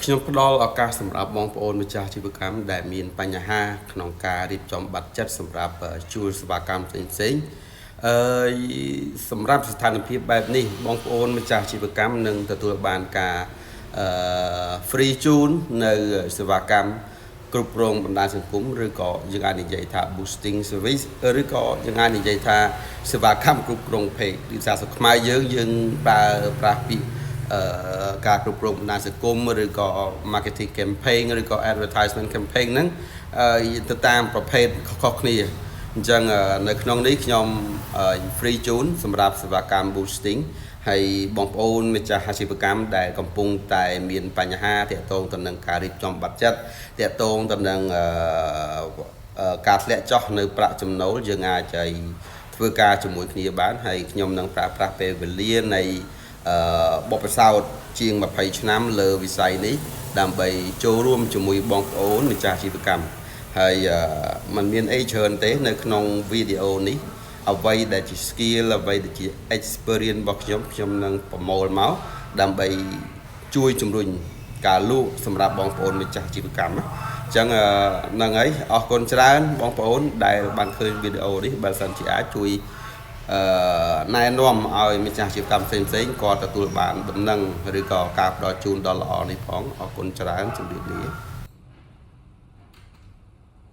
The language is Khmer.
ខ្ញុំផ្ដល់ឱកាសសម្រាប់បងប្អូនម្ចាស់អាជីវកម្មដែលមានបញ្ហាក្នុងការរៀបចំប័ណ្ណចិត្តសម្រាប់ជួលសេវាកម្មផ្សេងៗអឺសម្រាប់ស្ថានភាពបែបនេះបងប្អូនម្ចាស់អាជីវកម្មនឹងទទួលបានការfree ជូននៅសេវាកម្មគ្រប់គ្រងបណ្ដាញសង្គមឬក៏យើងអាចនិយាយថា boosting service ឬក៏យើងអាចនិយាយថាសេវាកម្មគ្រប់គ្រង page ឬភាសាខ្មែរយើងប្រើប្រាស់ពាក្យការគ្រប់គ្រងបណ្ដាញសង្គមឬក៏ marketing campaign ឬក៏ advertisement campaign ហ្នឹងទៅតាមប្រភេទខុសៗគ្នាអញ្ចឹងនៅក្នុងនេះខ្ញុំ free ជូនសម្រាប់សេវាកម្ម boosting ហើយបងប្អូនម្ចាស់អាជីវកម្មដែលកំពុងតែមានបញ្ហាទាក់ទងទៅនឹងការរៀបចំប័ណ្ណចិត្តទាក់ទងទៅនឹងការធ្លាក់ចុះនៅប្រាក់ចំណូលយើងអាចធ្វើការជាមួយគ្នាបានហើយខ្ញុំនឹងប្រើប្រាស់ពេលវេលានៃបបិសោតជាង20ឆ្នាំលើវិស័យនេះដើម្បីចូលរួមជាមួយបងប្អូនម្ចាស់អាជីវកម្មហើយมันមានអីច្រើនទេនៅក្នុងវីដេអូនេះអ្វីដែលជា skill អ្វីដែលជា experience របស់ខ្ញុំនឹងប្រមូលមកដើម្បីជួយជំរុញការលក់សម្រាប់បងប្អូនម្ចាស់អាជីវកម្មអញ្ចឹងហ្នឹងហើយអរគុណច្រើនបងប្អូនដែលបានឃើញវីដេអូនេះបើសិនជាអាចជួយណែនាំឲ្យម្ចាស់អាជីវកម្មផ្សេងៗគាត់ទទួលបានដំណឹងឬក៏ការផ្ដល់ជូនដ៏ល្អនេះផងអរគុណច្រើនជម្រាបលា